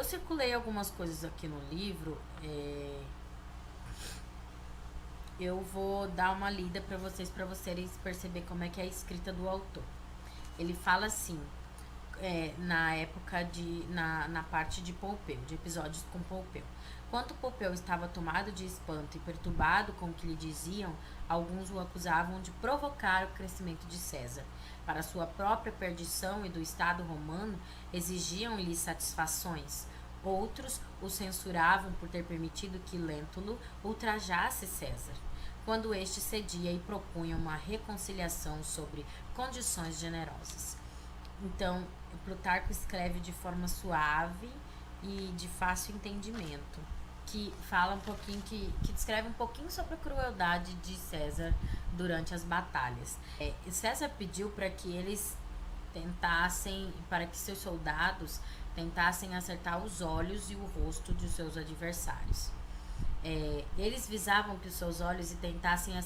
Eu circulei algumas coisas aqui no livro. Eu vou dar uma lida para vocês perceber como é que é a escrita do autor. Ele fala assim, na época na parte de Pompeu, de episódios com Pompeu. Quando Pompeu estava tomado de espanto e perturbado com o que lhe diziam, alguns o acusavam de provocar o crescimento de César. Para sua própria perdição e do Estado romano, exigiam-lhe satisfações. Outros o censuravam por ter permitido que Lentulus ultrajasse César, quando este cedia e propunha uma reconciliação sobre condições generosas. Então, Plutarco escreve de forma suave e de fácil entendimento, que fala um pouquinho, que descreve um pouquinho sobre a crueldade de César durante as batalhas. César pediu para que eles para que seus soldados tentassem acertar os olhos e o rosto de seus adversários. Eles visavam que os seus olhos e tentassem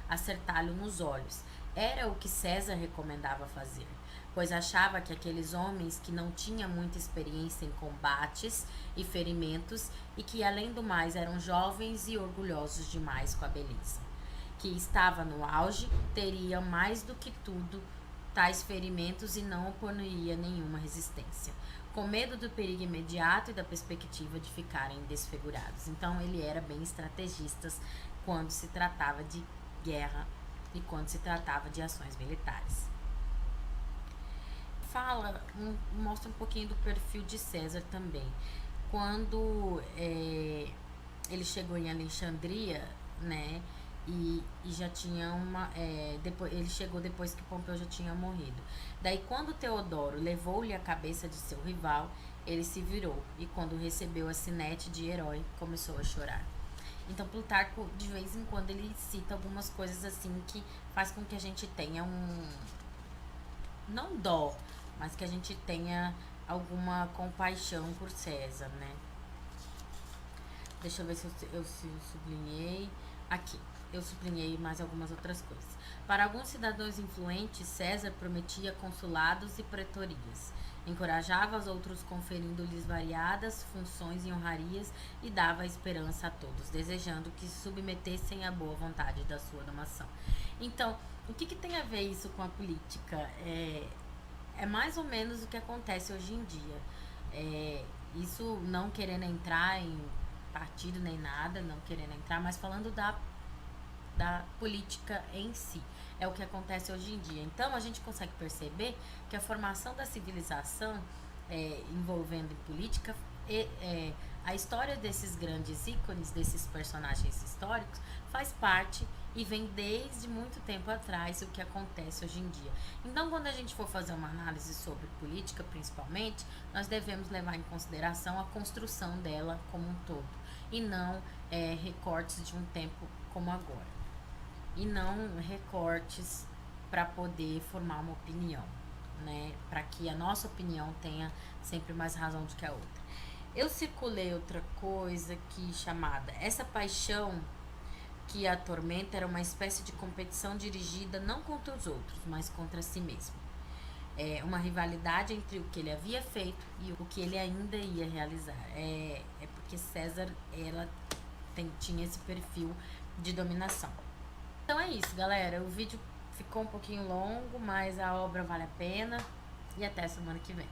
acertá-lo nos olhos. Era o que César recomendava fazer, pois achava que aqueles homens que não tinham muita experiência em combates e ferimentos e que, além do mais, eram jovens e orgulhosos demais com a beleza, que estava no auge, teriam mais do que tudo tais ferimentos e não oporia nenhuma resistência, com medo do perigo imediato e da perspectiva de ficarem desfigurados. Então ele era bem estrategista quando se tratava de guerra e quando se tratava de ações militares. Mostra um pouquinho do perfil de César também. Quando ele chegou em Alexandria, né, e já tinha ele chegou depois que Pompeu já tinha morrido. Daí, quando Teodoro levou-lhe a cabeça de seu rival, ele se virou e, quando recebeu a sinete de herói, começou a chorar. Então, Plutarco, de vez em quando, ele cita algumas coisas assim que faz com que a gente tenha não dó, mas que a gente tenha alguma compaixão por César, né? Deixa eu ver se eu sublinhei. Aqui, eu sublinhei mais algumas outras coisas. Para alguns cidadãos influentes, César prometia consulados e pretorias. Encorajava os outros conferindo-lhes variadas funções e honrarias e dava esperança a todos, desejando que se submetessem à boa vontade da sua domação. Então, o que tem a ver isso com a política? É mais ou menos o que acontece hoje em dia. Isso não querendo entrar em partido nem nada, não querendo entrar, mas falando da política em si. É o que acontece hoje em dia. Então, a gente consegue perceber que a formação da civilização envolvendo em política, a história desses grandes ícones, desses personagens históricos, faz parte e vem desde muito tempo atrás o que acontece hoje em dia. Então, quando a gente for fazer uma análise sobre política, principalmente, nós devemos levar em consideração a construção dela como um todo, e não recortes de um tempo como agora. E não recortes para poder formar uma opinião, né? Para que a nossa opinião tenha sempre mais razão do que a outra. Eu circulei outra coisa aqui chamada Essa Paixão que a atormenta era uma espécie de competição dirigida não contra os outros, mas contra si mesmo. Uma rivalidade entre o que ele havia feito e o que ele ainda ia realizar. Porque César tinha esse perfil de dominação. Então é isso, galera. O vídeo ficou um pouquinho longo, mas a obra vale a pena. E até semana que vem.